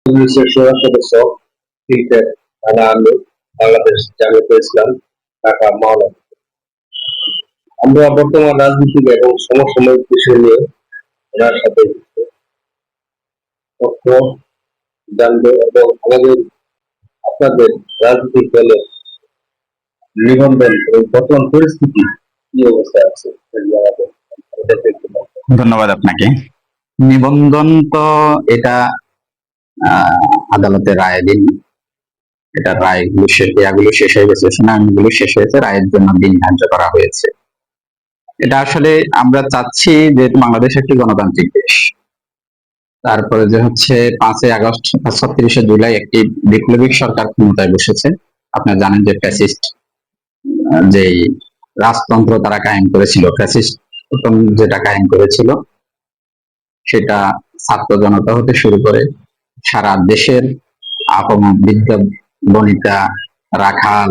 মজলিসের শোরা সদস্য ক্রিকেট থানা আলু বাংলাদেশ জামায়াতে ইসলাম ঢাকা মাওলানা। আমরা বর্তমান রাজনীতি এবং সমসাময়িক বিষয় নিয়ে ওনার সাথে তথ্য জানবো এবং আমাদের আপনাদের রাজনৈতিক দলের নিবন্ধন এবং বর্তমান পরিস্থিতি কি অবস্থায় আছে আমাদের একটু বলবেন। ধন্যবাদ আপনাকে। নিবন্ধন তো এটা আদালতের রায় দিন, এটা রায়গুলো শেষ হয়ে গেছে, শুনানিগুলো শেষ হয়েছে, রায়ের জন্য দিন ধার্য করা হয়েছে। এটা আসলে আমরা চাচ্ছি, যেহেতু বাংলাদেশ একটি গণতান্ত্রিক দেশ, তারপরে যে হচ্ছে 5ই আগস্ট 36শে জুলাই একটি বিপ্লবী সরকার ক্ষমতায় বসেছে। আপনারা জানেন যে ফ্যাসিস্ট যেই রাজতন্ত্র তারা কায়েম করেছিল, ফ্যাসিস্ট যেটা কায়েম করেছিল, সেটা ছাত্র জনতা হতে শুরু করে সারা দেশের আপমর বৃদ্ধ বনিতা, রাখাল,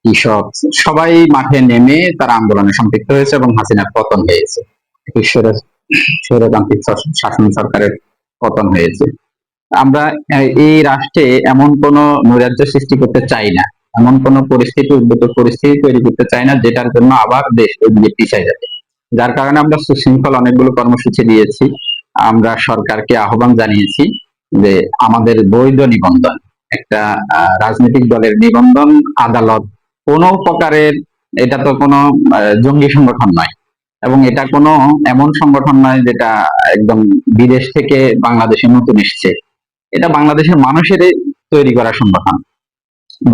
কৃষক সবাই মাঠে নেমে তারা আন্দোলনে সম্পৃক্ত হয়েছে এবং হাসিনার পতন হয়েছে। স্বৈরতান্ত্রিক শাসন সরকারের পতন হয়েছে। আমরা এই রাষ্ট্রে এমন কোন নৈরাজ্য সৃষ্টি করতে চাই না, এমন কোন উদ্ভূত পরিস্থিতি তৈরি করতে চাই না যেটার জন্য আবার দেশ পিছিয়ে যাবে। যার কারণে আমরা সুশৃঙ্খল অনেকগুলো কর্মসূচি দিয়েছি। আমরা সরকারকে আহ্বান জানিয়েছি যে আমাদের বৈধ নিবন্ধন, একটা রাজনৈতিক দলের নিবন্ধন আদালত কোন প্রকারের, এটা তো কোনো জঙ্গি সংগঠন নয় এবং এটা কোনো এমন সংগঠন নয় যেটা একদম বিদেশ থেকে বাংলাদেশে নতুন এসছে। এটা বাংলাদেশের মানুষের তৈরি করা সংগঠন।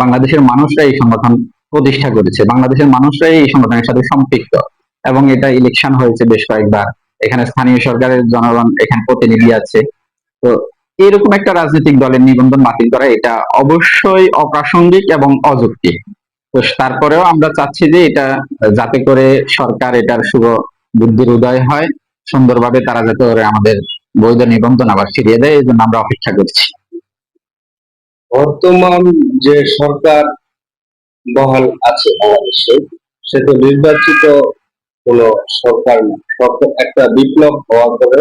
বাংলাদেশের মানুষরা এই সংগঠন প্রতিষ্ঠা করেছে, বাংলাদেশের মানুষরাই এই সংগঠনের সাথে সম্পৃক্ত এবং এটা ইলেকশন হয়েছে বেশ কয়েকবার। এখানে স্থানীয় সরকারের জনগণ এখানে প্রতিনিধি আছে। তো এরকম একটা রাজনৈতিক দলের নিবন্ধন বাতিল করা এটা অবশ্যই অপ্রাসঙ্গিক এবং অযৌক্তিক। তো তারপরেও আমরা চাচ্ছি যে এটা যাতে করে সরকার এটার শুভ বুদ্ধির উদয় হয়, সুন্দরভাবে তারা যাতে করে আমাদের বৈধ নিবন্ধন আবার ফিরিয়ে দেয়, এই জন্য আমরা অপেক্ষা করছি। বর্তমান যে সরকার বহাল আছে বাংলাদেশে, সে তো নির্বাচিত কোন সরকার না, একটা বিপ্লব হওয়ার পরে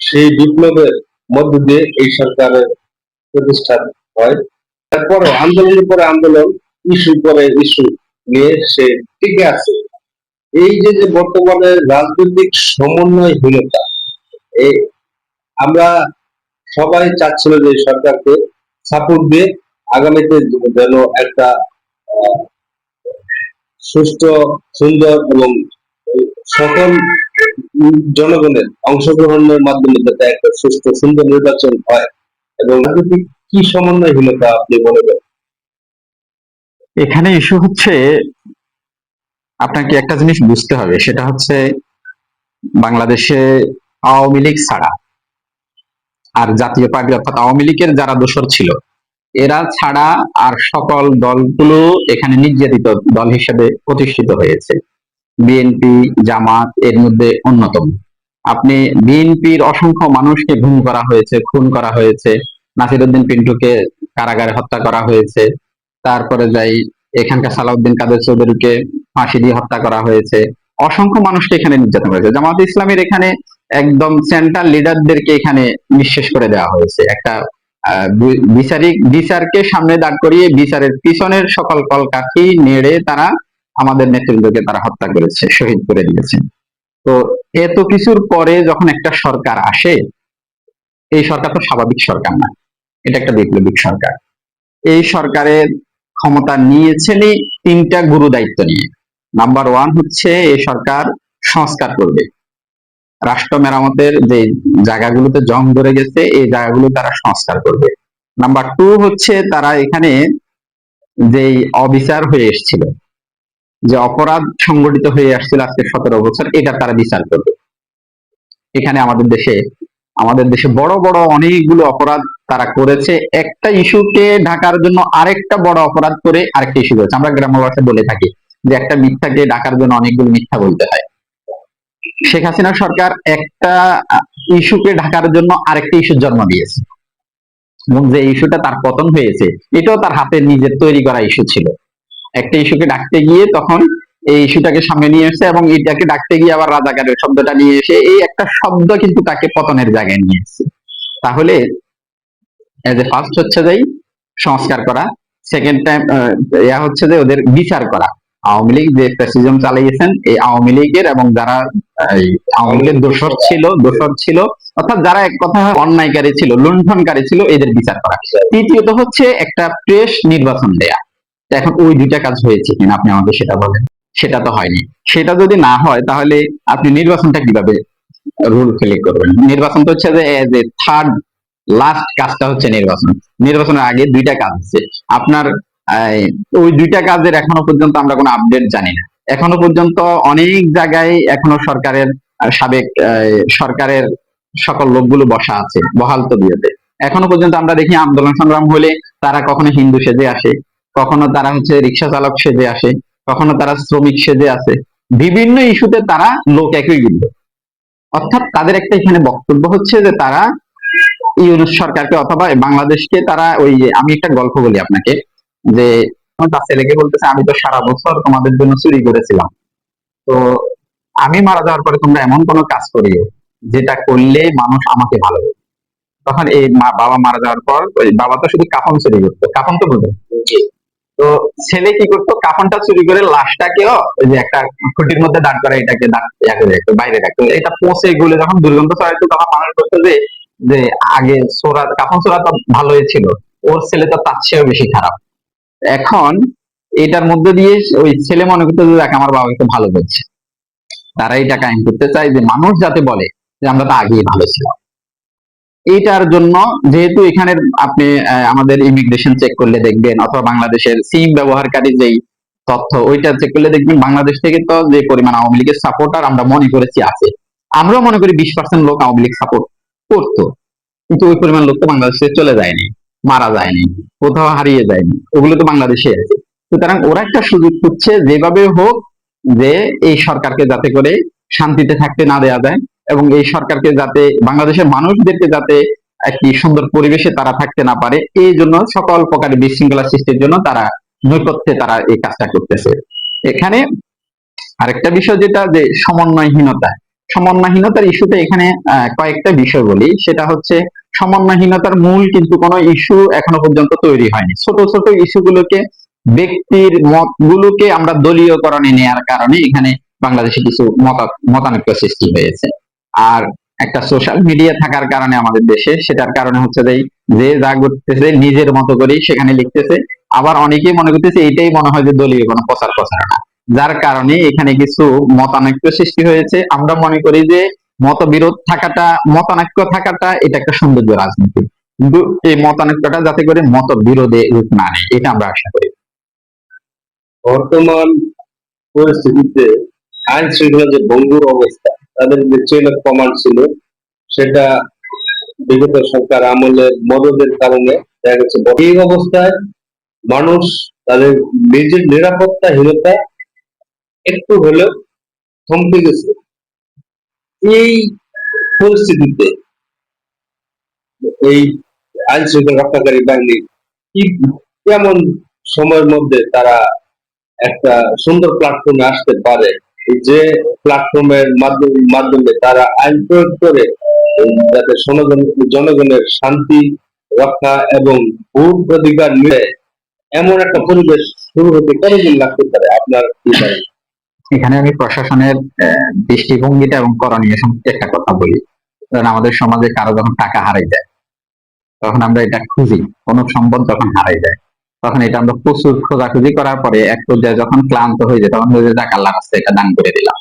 সেই বিপ্লবের মধ্য দিয়ে এই সরকারের প্রতিষ্ঠা হয়। তারপরে আন্দোলনের পরে আন্দোলন, ইস্যু পরে ইস্যু নিয়ে সে টিকে আছে। এই যে বর্তমানে রাজনৈতিক সমন্বয়হীনতা, এই আমরা সবাই চাচ্ছিল যে সরকারকে সাপোর্ট দিয়ে আগামীতে যেন একটা সুষ্ঠু, সুন্দর এবং সকল জনগণের অংশগ্রহণের মাধ্যমে যাতে একটা সুষ্ঠু সুন্দর নির্বাচন হয়। এবং রাজনৈতিক কি সমন্বয়হীনতা আপনি মনে করেন? এখানে ইস্যু হচ্ছে, আপনাকে একটা জিনিস বুঝতে হবে, সেটা হচ্ছে বাংলাদেশে আওয়ামী লীগ ছাড়া আর জাতীয় পার্টি অর্থাৎ আওয়ামী লীগের যারা দোসর ছিল এরা ছাড়া আর সকল দলগুলো এখানে নির্যাতিত দল হিসেবে প্রতিষ্ঠিত হয়েছে। বিএনপি, জামাত এর মধ্যে অন্যতম। আপনি বিএনপির অসংখ্য মানুষকে গুম করা হয়েছে, খুন করা হয়েছে, নাসিরউদ্দিন পিন্টুকে কারাগারে হত্যা করা হয়েছে। তারপরে যাই, এখানকার সালাউদ্দিন কাদের চৌধুরীকে ফাঁসি দিয়ে হত্যা করা হয়েছে। অসংখ্য মানুষকে এখানে নির্যাতন করেছে। জামাত ইসলামের এখানে একদম সেন্ট্রাল লিডারদেরকে এখানে নিঃশেষ করে দেওয়া হয়েছে। একটা বিচারকে সামনে দাঁড় করিয়ে বিচারের পিছনের সকল কলকাঠি নেড়ে তারা আমাদের নেতৃত্বকে তারা হত্যা করেছে, শহীদ করে দিয়েছে। তো এত কিছুর পরে যখন একটা সরকার আসে, এই সরকার তো স্বাভাবিক সরকার না, এটা একটা বিপ্লবিক সরকার। এই সরকারের ক্ষমতা নিয়েছেনই 3টা গুরু দায়িত্ব নিয়ে। নাম্বার 1 হচ্ছে এই সরকার সংস্কার করবে, রাষ্ট্র মেরামতের যে জায়গাগুলোতে জং ধরে গেছে এই জায়গাগুলো তারা সংস্কার করবে। নাম্বার 2 হচ্ছে তারা এখানে যেই অবিচার হয়ে এসেছিল, যে অপরাধ সংগঠিত হয়ে আসছিল আজকে 17 বছর, এটা তারা বিচার করবে। এখানে আমাদের দেশে বড় বড় অনেকগুলো অপরাধ তারা করেছে, একটা ইস্যুকে ঢাকার জন্য আরেকটা বড় অপরাধ করে আরেকটা ইস্যু করেছে। আমরা গ্রাম্য ভাষায় বলে থাকি যে একটা মিথ্যাকে ঢাকার জন্য অনেকগুলো মিথ্যা বলতে হয়। শেখ হাসিনা সরকার একটা ইস্যুকে ঢাকার জন্য আরেকটা ইস্যুর জন্ম দিয়েছে এবং যে ইস্যুটা তার পতন হয়েছে এটাও তার হাতে নিজের তৈরি করা ইস্যু ছিল। একটা ইস্যুকে ডাকতে গিয়ে তখন এই ইস্যুটাকে সামনে নিয়ে এসেছে এবং এটাকে ডাকতে গিয়ে আবার রাজাকারের শব্দটা নিয়ে এসে এই একটা শব্দ কিন্তু তাকে পতনের জায়গায় নিয়ে এসেছে। তাহলে এজ এ ফার্স্ট হচ্ছে যে সংস্কার করা, সেকেন্ড টাইম হচ্ছে যে ওদের বিচার করা। আওয়ামী লীগ যে ফ্যাসিজম চালিয়েছেন, এই আওয়ামী লীগের এবং যারা এই আওয়ামী লীগের দোষর ছিল অর্থাৎ যারা এক কথা অন্যায়কারী ছিল, লুণ্ঠনকারী ছিল, এদের বিচার করা। তৃতীয়ত হচ্ছে একটা ফ্রেশ নির্বাচন দেয়া। তো এখন ওই দুইটা কাজ হয়েছে কিনা আপনি আমাকে সেটা বলেন। সেটা তো হয়নি। সেটা যদি না হয় তাহলে আপনি নির্বাচনটা কিভাবে রুল প্লে করবেন? নির্বাচন তো হচ্ছে যে থার্ড লাস্ট কাজটা হচ্ছে নির্বাচন। নির্বাচনের আগে দুইটা কাজ আছে আপনার। ওই দুইটা কাজের এখনো পর্যন্ত আমরা কোনো আপডেট জানি না। এখনো পর্যন্ত অনেক জায়গায় এখনো সরকারের সাবেক সরকারের সকল লোকগুলো বসা আছে বহাল তবিয়তে। এখনো পর্যন্ত আমরা দেখি আন্দোলন সংগ্রাম হলে তারা কখনো হিন্দু সেজে আসে, কখনো তারা হচ্ছে রিক্সা চালক সেজে আসে, কখনো তারা শ্রমিক সেজে আসে। বিভিন্ন ইস্যুতে তারা লোক একই কিন্তু, অর্থাৎ তাদের একটা এখানে বক্তব্য হচ্ছে যে তারা ইউনূস সরকারকে অথবা বাংলাদেশকে তারা ওই যে, আমি একটা গল্প বলি আপনাকে, যে তার ছেলেকে বলতেছে আমি তো সারা বছর তোমাদের জন্য চুরি করেছিলাম, তো আমি মারা যাওয়ার পরে তোমরা এমন কোনো কাজ করিও যেটা করলে মানুষ আমাকে ভালোবাসে। তখন এই বাবা মারা যাওয়ার পর ওই বাবা তো শুধু কাফন চুরি করতো, কাফন তো বুঝো। তো ছেলে কি করতো, কাফনটা চুরি করে লাশটাকেও ওই যে একটা খুঁটির মধ্যে দাঁড় করে এটাকে বাইরে রাখতো। এটা পচে গলে যখন দুর্গন্ধ ছড়াইতো তখন মানুষ করতো যে যে আগে সোরা কাফন সোরা তো ভালোই ছিল, ওর ছেলে তো তার চেয়েও বেশি খারাপ। এখন এটার মধ্যে দিয়ে ওই ছেলে মনে করতো যে দেখ আমার বাবাকে ভালো করছে। তারা এটা কায়েম করতে চায় যে মানুষ যাতে বলে যে আমরা তো আগেই ভালো ছিলাম। এইটার জন্য যেহেতু এখানে আপনি আমাদের ইমিগ্রেশন চেক করলে দেখবেন, অথবা বাংলাদেশের সিম ব্যবহারকারী যেই তথ্য ওইটা চেক করলে দেখবেন বাংলাদেশ থেকে তো যে পরিমাণ আওয়ামী লীগের সাপোর্টার আমরা মনে করেছি আছে, আমরাও মনে করি 20% লোক আওয়ামী লীগ সাপোর্ট করতো, কিন্তু ওই পরিমাণ লোক তো বাংলাদেশে চলে যায়নি, মারা যায়নি, কোথাও হারিয়ে যায়নি, ওগুলো তো বাংলাদেশে আছে। সুতরাং ওরা একটা সুযোগ খুঁজছে যেভাবে হোক যে এই সরকারকে যাতে করে শান্তিতে থাকতে না দেয়া যায়, এবং এই সরকারকে যাতে বাংলাদেশের মানুষদেরকে যাতে একটি সুন্দর পরিবেশে তারা থাকতে না পারে, এই জন্য সকল প্রকার বিশৃঙ্খলা সৃষ্টির জন্য তারা নৈপথ্যে তারা এই কাজটা করতেছে। এখানে আরেকটা বিষয় যেটা যে সমন্বয়হীনতার ইস্যুতে এখানে কয়েকটা বিষয় বলি। সেটা হচ্ছে সমন্বয়হীনতার মূল কিন্তু কোনো ইস্যু এখনো পর্যন্ত তৈরি হয়নি। ছোট ছোট ইস্যুগুলোকে, ব্যক্তির মতগুলোকে আমরা দলীয়করণে নেয়ার কারণে এখানে বাংলাদেশে কিছু মতানৈক্য সৃষ্টি হয়েছে। আর একটা সোশ্যাল মিডিয়া থাকার কারণে আমাদের দেশে, সেটার কারণে হচ্ছে যে যা করতেছে নিজের মতো করেই সেখানে লিখতেছে। আবার অনেকেই মনে করতেছে এটাই মনে হয় যে দলীয় কোনো প্রচারণা, যার কারণে এখানে কিছু মতানৈক্য সৃষ্টি হয়েছে। আমরা মনে করি যে মতানৈক্য থাকাটা এটা একটা সৌন্দর্য রাজনীতি, কিন্তু এই মতানৈক্যটা যাতে করে মতবিরোধে রূপ না নেয়, এটা আমরা আশা করি। বর্তমান পরিস্থিতিতে আইন শৃঙ্খলা যে ভঙ্গুর অবস্থা, তাদের যে চেইন অফ কমান্ড ছিল সেটা বিগত সরকার আমলের মদদের কারণে দেখা গেছে। এই অবস্থায় মানুষ তাদের নিজের নিরাপত্তাহীনতা একটু হলেও থমকে গেছে। এই পরিস্থিতিতে এই আইন শৃঙ্খলা রক্ষাকারী বাহিনী কি কেমন সময়ের মধ্যে তারা একটা সুন্দর প্ল্যাটফর্মে আসতে পারে, যে প্ল্যাটফর্মের মাধ্যমে তারা আইন প্রয়োগ করে যাতে জনগণের শান্তি রক্ষা এবং ভোট অধিকার মিলে এমন একটা পরিবেশ শুরু হতে কতদিন লাগতে পারে আপনার কি ধারণা? এখানে আমি প্রশাসনের দৃষ্টিভঙ্গিটা এবং করণীয় সম্পর্কে একটা কথা বলি। কারণ আমাদের সমাজে কারো যখন টাকা হারাই যায় তখন আমরা এটা খুঁজি, কোন সম্পদ যখন হারাই যায় তখন এটা আমরা প্রচুর খোঁজাখুঁজি করার পরে এক পর্যায়ে যখন ক্লান্ত হয়ে যায় তখন হয়ে যায় যাক আল্লাহর রাস্তায় এটা দান করে দিলাম।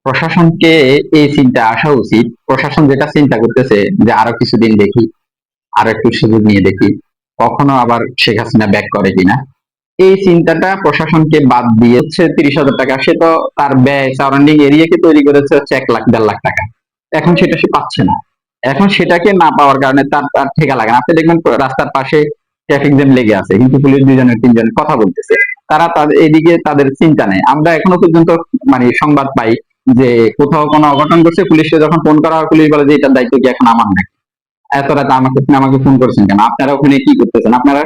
প্রশাসনকে এই চিন্তা আসা উচিত। প্রশাসন যেটা চিন্তা করতেছে যে আরো কিছুদিন দেখি, আরো একটু সুযোগ নিয়ে দেখি, কখনো আবার শেখ হাসিনা ব্যাক করে কিনা, এই চিন্তাটা প্রশাসনকে বাদ দিয়ে হচ্ছে 30,000 টাকা, সে তো তার ব্যয় সারাউন্ডিং এরিয়াকে তৈরি করেছে হচ্ছে 1 লাখ 1.5 লাখ টাকা, এখন সেটা সে পাচ্ছে না। এখন সেটাকে না পাওয়ার কারণে তার তার ঠেকা লাগে না। আপনি দেখবেন রাস্তার পাশে ট্রাফিক জ্যাম লেগে আছে, কিন্তু পুলিশ 2 জনের 3 জনের কথা বলতেছে, তারা তাদের এদিকে তাদের চিন্তা নেই। আমরা এখনো পর্যন্ত মানে সংবাদ পাই যে কোথাও কোনো অঘটন ঘটছে, পুলিশকে যখন ফোন করা হয় পুলিশ বলে যে এটার দায়িত্ব কি এখন আমার নাকি, এত রাতে আমাকে ফোন করছেন কেন, আপনারা ওখানে কি করতেছেন, আপনারা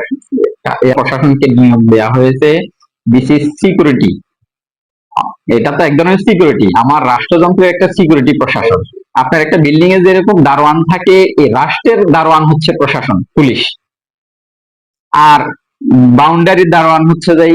প্রশাসনকে নিয়োগ দেওয়া হয়েছে বিশেষ সিকিউরিটি। এটা তো এক ধরনের সিকিউরিটি, আমার রাষ্ট্রযন্ত্রের একটা সিকিউরিটি প্রশাসন। আপনার একটা বিল্ডিং এ যেরকম দারোয়ান থাকে, এই রাষ্ট্রের দারোয়ান হচ্ছে প্রশাসন, পুলিশ। আর বাউন্ডারির দারোয়ান হচ্ছে যে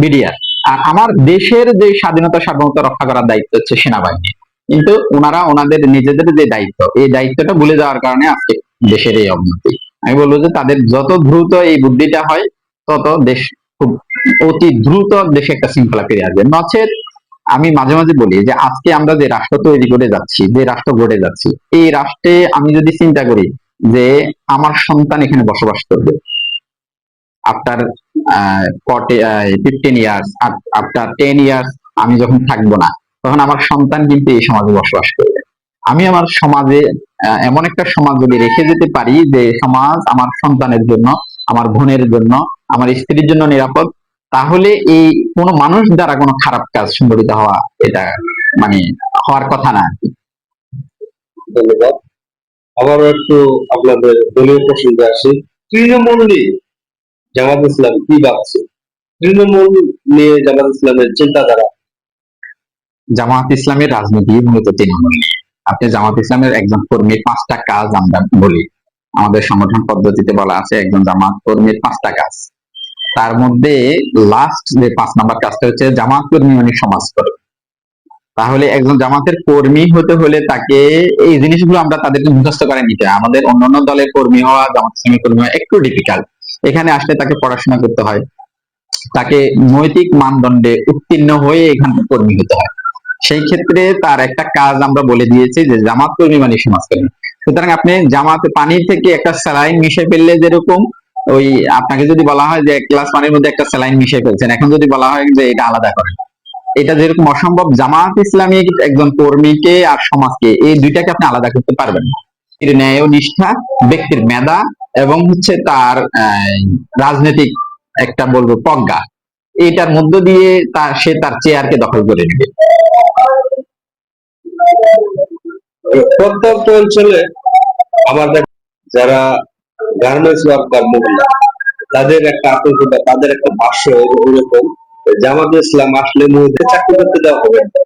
বিডিআর। আর আমার দেশের যে স্বাধীনতা সার্বভৌমত্ব রক্ষা করার দায়িত্ব হচ্ছে সেনাবাহিনী। কিন্তু ওনারা ওনাদের নিজেদের যে দায়িত্ব, এই দায়িত্বটা ভুলে যাওয়ার কারণে আজকে দেশের এই অবনতি। আমি বলবো যে তাদের যত দ্রুত এই বুদ্ধিটা হয়, তত দেশ খুব অতি দ্রুত দেশে একটা শৃঙ্খলা ফিরে আসবে। নচেত আমি মাঝে মাঝে বলি যে আজকে আমরা যে রাষ্ট্র তৈরি করে যাচ্ছি, যে রাষ্ট্র গড়ে যাচ্ছি, এই রাষ্ট্রে আমি যদি চিন্তা করি যে আমার সন্তান এখানে বসবাস করবে আফটার 15 ইয়ার্স, আফটার 10 ইয়ার্স, আমি যখন থাকবো না, তখন আমার সন্তান কিন্তু এই সমাজে বসবাস করবে। আমি আমার সমাজে এমন একটা সমাজ যদি রেখে যেতে পারি যে সমাজ আমার সন্তানের জন্য, আমার বোনের জন্য, আমার স্ত্রীর জন্য নিরাপদ, তাহলে এই কোনো মানুষ দ্বারা কোনো খারাপ কাজ সংঘটিত হওয়া, এটা মানে হওয়ার কথা না আর কি। ধন্যবাদ। আবারও একটু আপনাদের দলীয় প্রসঙ্গে আসি। তৃণমূলী জামাত ইসলাম কি ভাবছে? তৃণমূল নিয়ে জামাত ইসলামের চিন্তাধারা। জামাত ইসলামের রাজনীতি মূলত তৃণমূল নিয়ে। আপনি জামাত ইসলামের একজন কর্মীর 5টা কাজ আমরা বলি, আমাদের সংগঠন পদ্ধতিতে বলা আছে একজন জামাত কর্মীর 5টা কাজ। তার মধ্যে লাস্ট যে 5 নম্বর কাজটা হচ্ছে জামাত কর্মী মানে সমাজ কর্মী। তাহলে একজন জামাতের কর্মী হতে হলে তাকে এই জিনিসগুলো আমরা তাদেরকে মুখস্থ করে নিতে হয়। আমাদের অন্যান্য দলের কর্মী হওয়া, জামাত ইসলামের কর্মী হওয়া একটু ডিফিকাল্ট। এখানে আসলে তাকে পড়াশোনা করতে হয়, তাকে নৈতিক মানদণ্ডে উত্তীর্ণ হয়ে এখানে কর্মী হতে হয়। সেই ক্ষেত্রে তার একটা কাজ আমরা বলে দিয়েছি যে জামাত কর্মী মানে সমাজকর্মী। সুতরাং আপনি জামাতে পানি থেকে একটা স্যালাইন মিশে ফেললে যেরকম, ওই আপনাকে যদি বলা হয় যে 1 গ্লাস পানির মধ্যে একটা স্যালাইন মিশে ফেলছেন, এখন যদি বলা হয় যে এটা আলাদা করেন, এটা যেরকম অসম্ভব, জামাত ইসলামী একজন কর্মীকে আর সমাজকে এই দুইটাকে আপনি আলাদা করতে পারবেন না। এর ন্যায় ও নিষ্ঠা, ব্যক্তির মেধা এবং হচ্ছে তার রাজনৈতিক একটা বলবো প্রজ্ঞা, এইটার মধ্য দিয়ে সে তার চেয়ারকে দখল করে নেবে। প্রত্যন্ত অঞ্চলে আমাদের যারা গার্মেন্টস ওয়ার্কার মহিলা, তাদের একটা আতঙ্কটা, তাদের একটা ভাষ্য ওইরকম, জামাত ইসলাম আসলে মহিলাদের চাকরি করতে দেওয়া হবে না।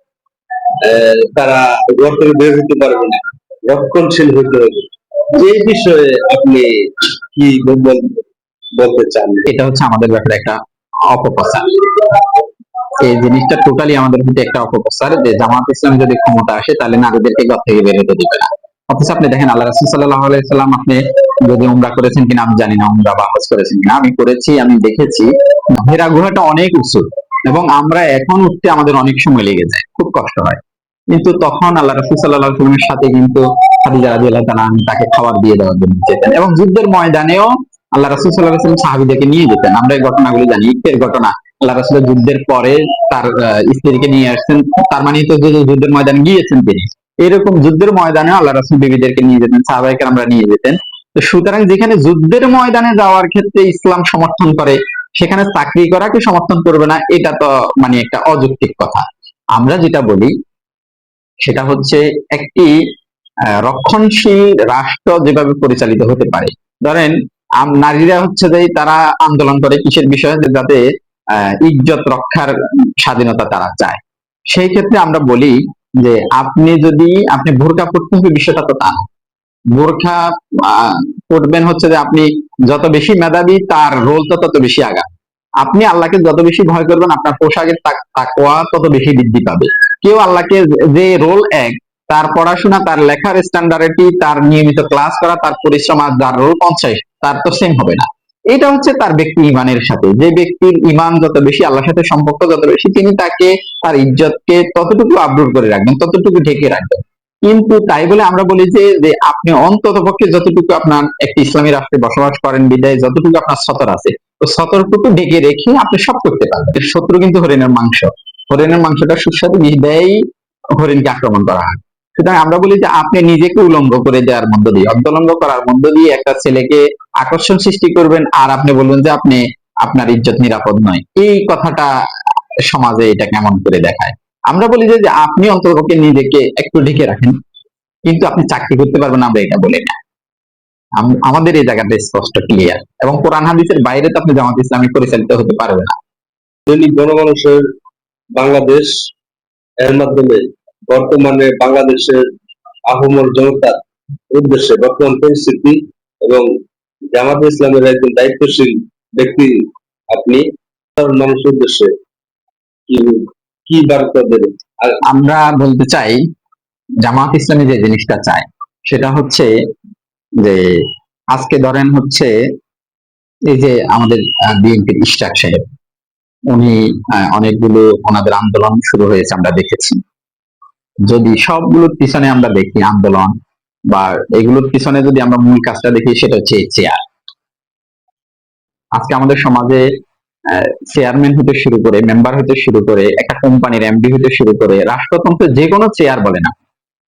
তারা ঘর থেকে বের হতে পারবে না, রক্ষণশীল হতে হবে। এই বিষয়ে আপনি কি বলতে চান? এটা হচ্ছে আমাদের ব্যাপারে একটা অপপ্রচার। এই জিনিসটা টোটালি আমাদের প্রতি একটা অপপ্রচার যে জামাত ইসলাম যদি ক্ষমতা আসে তাহলে নারীদেরকে ঘর থেকে বের হতে দিবে না। অথচ আপনি দেখেন আল্লাহ রাসূল সাল্লাল্লাহু আলাইহি সাল্লাম, আপনি যদি উমরা করেছেন কিনা আমি জানি না, উমরা বা হজ করেছেন কিনা, আমি করেছি, আমি দেখেছি হেরা গুহাটা অনেক উঁচু এবং আমরা এখন উঠতে আমাদের অনেক সময় লেগে যায়, খুব কষ্ট হয়। কিন্তু তখন আল্লাহ রাসূল সাল্লাল্লাহু আলাইহি ওয়াসাল্লামের সাথে কিন্তু খাদিজা রাদিয়াল্লাহু তাআলা তাকে খাবার দিয়ে দেওয়ার জন্য যেতেন এবং যুদ্ধের ময়দানেও আল্লাহ রাসূল সাল্লাল্লাহু আলাইহি ওয়াসাল্লাম সাহাবীদেরকে নিয়ে যেতেন। আমরা এই ঘটনাগুলি জানি, ঈদের ঘটনা। আল্লাহ রাসূলের যুদ্ধের পরে তার স্ত্রীকে নিয়ে আসছেন, তার মানে তো যুদ্ধের ময়দানে গিয়েছেন তিনি। এরকম যুদ্ধের ময়দানে আল্লাহ রাসূল বিবিদেরকে নিয়ে যেতেন, সাহাবায়ে কেরামরা নিয়ে যেতেন। তো সুতরাং যেখানে যুদ্ধের ময়দানে যাওয়ার ক্ষেত্রে ইসলাম সমর্থন করে, সেখানে চাকরি করাকে সমর্থন করবে না, এটা তো মানে একটা অযৌক্তিক কথা। আমরা যেটা বলি সেটা হচ্ছে একটি রক্ষণশীল রাষ্ট্র যেভাবে পরিচালিত হতে পারে। ধরেন নারীরা হচ্ছে যে তারা আন্দোলন করে কিসের বিষয়ে, যাতে ইজ্জত রক্ষার স্বাধীনতা তারা চায়। সেই ক্ষেত্রে আমরা বলি যে আপনি বোরকা পড়তে হবে, বিষয়টা তো তা না। বোরখা পড়বেন হচ্ছে যে আপনি যত বেশি মেধাবী তার রোল তো তত বেশি আগান। আপনি আল্লাহকে যত বেশি ভয় করবেন আপনার পোশাকের তাকওয়া তত বেশি বৃদ্ধি পাবে। কেউ আল্লাহকে যে রোল এক, তার পড়াশোনা, তার লেখার স্ট্যান্ডার্ডিটি, তার নিয়মিত ক্লাস করা, তার পরিশ্রম, আর যার রোল 50, তার তো সেম হবে না। এটা হচ্ছে তার ব্যক্তি ইমানের সাথে, যে ব্যক্তির ইমান যত বেশি, আল্লাহর সাথে সম্পর্ক যত বেশি, তিনি তাকে তার ইজ্জতকে ততটুকু আবরুর করে রাখবেন, ততটুকু ঢেকে রাখবেন। কিন্তু তাই বলে আমরা বলি যে আপনি অন্তত পক্ষে যতটুকু আপনার একটি ইসলামী রাষ্ট্রে বসবাস করেন বিদায় যতটুকু আপনার সতর আছে, তো সতর্কটুকু ঢেকে রেখে আপনি সব করতে পারবেন। শত্রু কিন্তু হরিণের মাংস, হরিণের মাংসটা সুস্বাদু, বিষ দেয় হরিণকে আক্রমণ করা হয়। সুতরাং আমরা বলি যে আপনি নিজেকে উলঙ্গ করে দেওয়ার মধ্য দিয়ে, অর্ধলঙ্গ করার মধ্য দিয়ে একটা ছেলেকে আকর্ষণ সৃষ্টি করবেন, আর আপনি বলবেন যে আপনি আপনার ইজ্জত নিরাপদ নয়। এই কথাটা সমাজে এটা কেমন করে দেখায়? আমরা বলি যে আপনি অন্ততপক্ষে নিজেকে একটু ঢেকে রাখেন, কিন্তু আপনি চাকরি করতে পারবেন না, আমরা এটা বলি না। আমাদের এই জায়গাটা স্পষ্ট ক্লিয়ার, এবং কোরআন হাদিসের বাইরে তো আপনি জামাত ইসলামী পরিচালিত হতে পারবে না। দৈনিক গণমানুষের বাংলাদেশ এর মাধ্যমে বর্তমানে বাংলাদেশের আহমর জনতার উদ্দেশ্যে বর্তমান পরিস্থিতি এবং জামাতে ইসলামের একজন দায়িত্বশীল ব্যক্তি আপনি সাধারণ মানুষের উদ্দেশ্যে কি কি বার্তা দেবেন? আর আমরা বলতে চাই, জামাত ইসলামী যে জিনিসটা চায় সেটা হচ্ছে যে, আজকে ধরেন হচ্ছে এই যে আমাদের বিএনপির ইশরাক সাহেব, উনি অনেকগুলো ওনাদের আন্দোলন শুরু হয়েছে আমরা দেখেছি। যদি সবগুলোর পিছনে আমরা দেখি আন্দোলন বা এগুলোর পিছনে যদি আমরা মূল কাজটা দেখি, সেটা হচ্ছে চেয়ার। আজকে আমাদের সমাজে চেয়ারম্যান হতে শুরু করে, মেম্বার হতে শুরু করে, একটা কোম্পানির এমডি হতে শুরু করে, রাষ্ট্রতন্ত্রের যে কোনো চেয়ার বলে না,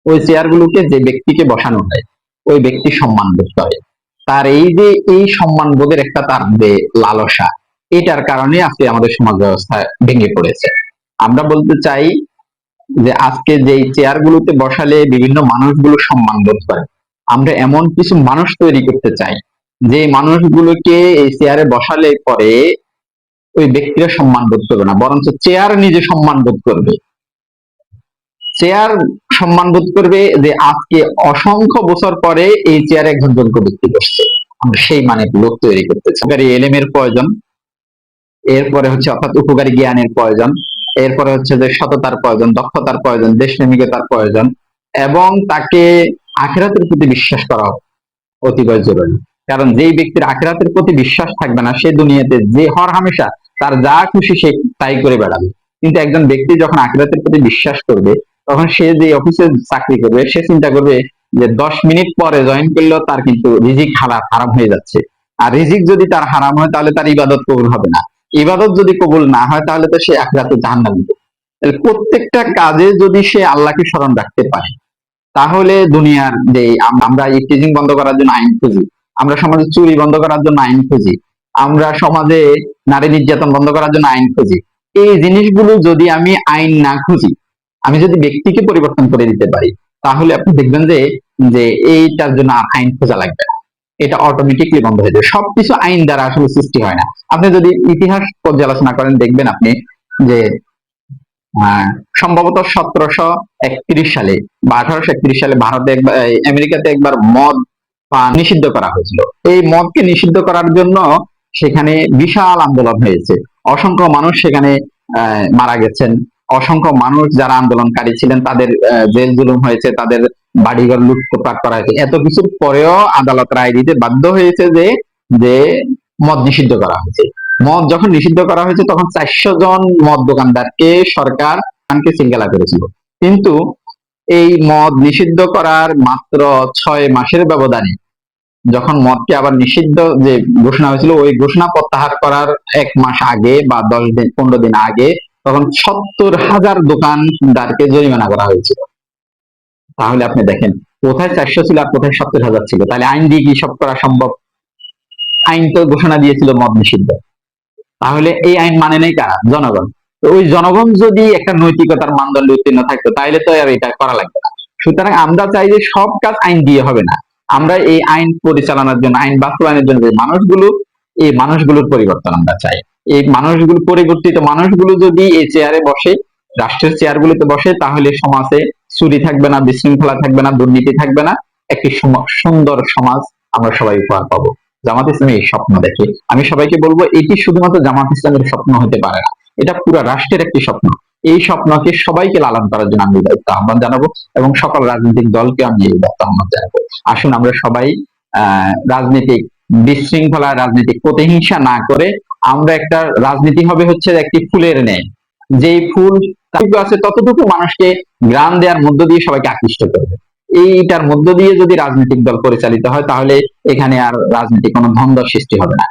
ওই চেয়ার গুলোকে যে ব্যক্তিকে বসানো হয় ওই ব্যক্তি সম্মান বোধ করে। তার এই যে এই সম্মান বোধের একটা তার যে লালসা, এটার কারণে আজকে আমাদের সমাজ ব্যবস্থা ভেঙে পড়েছে। আমরা বলতে চাই যে আজকে যে চেয়ার গুলোতে বসালে বিভিন্ন মানুষগুলো সম্মান বোধ করে, আমরা এমন কিছু মানুষ তৈরি করতে চাই যে মানুষগুলোকে এই চেয়ারে বসালে পরে ওই ব্যক্তিরা সম্মান বোধ করবে না, বরঞ্চ চেয়ার নিজে সম্মান বোধ করবে। চেয়ার সম্মান বোধ করবে যে আজকে অসংখ্য বছর পরে এই চেয়ারে একজন যোগ্য ব্যক্তি বসছে, আমরা সেই মানে লোক তৈরি করতে চাই। এলেমের প্রয়োজন, এরপরে হচ্ছে অর্থাৎ উপকারী জ্ঞানের প্রয়োজন, এরপরে হচ্ছে যে সততার প্রয়োজন, দক্ষতার প্রয়োজন, দেশপ্রেমিকতার প্রয়োজন, এবং তাকে আখিরাতের প্রতি বিশ্বাস করা অতিবয় জরুরি। কারণ যেই ব্যক্তির আখিরাতের প্রতি বিশ্বাস থাকবে না, সে দুনিয়াতে যে হর হামেশা তার যা খুশি সে তাই করে বেড়াবে। কিন্তু একজন ব্যক্তি যখন আখিরাতের প্রতি বিশ্বাস করবে, তখন সে যে অফিসে চাকরি করবে সে চিন্তা করবে যে 10 মিনিট পরে জয়েন করলেও তার কিন্তু রিজিক হারাম হয়ে যাচ্ছে। আর রিজিক যদি তার হারাম হয় তাহলে তার ইবাদত কবুল হবে না, ইবাদত যদি কবুল না হয় তাহলে তো সে আখিরাতে জাহান্নামী। তাহলে প্রত্যেকটা কাজে যদি সে আল্লাহকে স্মরণ রাখতে পারে, তাহলে দুনিয়ার যে আমরা ইফটিজিং বন্ধ করার জন্য আইন খুঁজি, আমরা সমাজে চুরি বন্ধ করার জন্য আইন খুঁজি, আমরা সমাজে নারী নির্যাতন বন্ধ করার জন্য আইন খুঁজি, এই জিনিসগুলো যদি আমি আইন না খুঁজি, আমি যদি ব্যক্তিকে পরিবর্তন করে দিতে পারি, তাহলে আপনি দেখবেন যে যে এইটার জন্য আর আইন খোঁজা লাগবে না, এটা অটোমেটিকলি বন্ধ হয়ে যাবে। সবকিছু আইন দ্বারা আসলে সৃষ্টি হয় না। আপনি যদি ইতিহাস পর্যালোচনা করেন দেখবেন আপনি যে সম্ভবত 1731 সালে বা 1831 সালে ভারতে আমেরিকাতে একবার মদ পান নিষিদ্ধ করা হয়েছিল। এই মদকে নিষিদ্ধ করার জন্য সেখানে বিশাল আন্দোলন হয়েছে, অসংখ্য মানুষ সেখানে মারা গেছেন, অসংখ্য মানুষ যারা আন্দোলনকারী ছিলেন তাদের জেল জুলুম হয়েছে, তাদের বাড়িঘর লুটপাট করা হয়েছে। এত কিছুর পরেও আদালত রায় দিতে বাধ্য হয়েছে যে যে মদ নিষিদ্ধ করা হয়েছে। মদ যখন নিষিদ্ধ করা হয়েছে তখন 400 জন মদ দোকানদারকে সরকার সিঙ্গেলা করেছিল। কিন্তু এই মদ নিষিদ্ধ করার মাত্র 6 মাসের ব্যবধানে যখন মদকে আবার নিষিদ্ধ যে ঘোষণা হয়েছিল, ওই ঘোষণা প্রত্যাহার করার 1 মাস আগে বা 10 দিন 15 দিন আগে তখন 70,000 দোকানদারকে জরিমানা করা হয়েছিল। তাহলে আপনি দেখেন কোথায় 400 ছিল আর কোথায় 70,000 ছিল। তাহলে আইন দিয়ে কি সব করা সম্ভব? আইন তো ঘোষণা দিয়েছিল মদ নিষিদ্ধ, তাহলে এই আইন মানে নেই কারা? জনগণ। তো ওই জনগণ যদি একটা নৈতিকতার মানদণ্ডে উত্তীর্ণ থাকতো তাহলে তো আর এটা করা লাগবে না। সুতরাং আমরা চাই যে সব কাজ আইন দিয়ে হবে না, আমরা এই আইন পরিচালনার জন্য, আইন বাস্তবায়নের জন্য যে মানুষগুলো, এই মানুষগুলোর পরিবর্তন আমরা চাই। এই মানুষগুলো, পরিবর্তিত মানুষগুলো যদি এই চেয়ারে বসে, রাষ্ট্রের চেয়ার গুলোতে বসে, তাহলে সমাজে চুরি থাকবে না, বিশৃঙ্খলা থাকবে না, দুর্নীতি থাকবে না, একটি সুন্দর সমাজ আমরা সবাই উপহার পাবো। জামাত ইসলামী এই স্বপ্ন দেখে। আমি সবাইকে বলবো এটি শুধুমাত্র জামাত ইসলামের স্বপ্ন হতে পারে না, এটা পুরো রাষ্ট্রের একটি স্বপ্ন। এই স্বপ্নকে সবাইকে লালন করার জন্য আমি দায়িত্ব আহ্বান জানাবো এবং সকল রাজনৈতিক দলকে আমি এই দায়িত্ব আহ্বান জানাবো। আসুন আমরা সবাই রাজনৈতিক বিশৃঙ্খলা, রাজনৈতিক প্রতিহিংসা না করে আমরা একটা রাজনীতি হবে হচ্ছে একটি ফুলের ন্যায়, যেই ফুল আছে ততটুকু মানুষকে গ্রাম দেওয়ার মধ্য দিয়ে সবাইকে আকৃষ্ট করবে। এইটার মধ্য দিয়ে যদি রাজনৈতিক দল পরিচালিত হয় তাহলে এখানে আর রাজনীতি কোনো দ্বন্দ্ব সৃষ্টি হবে না।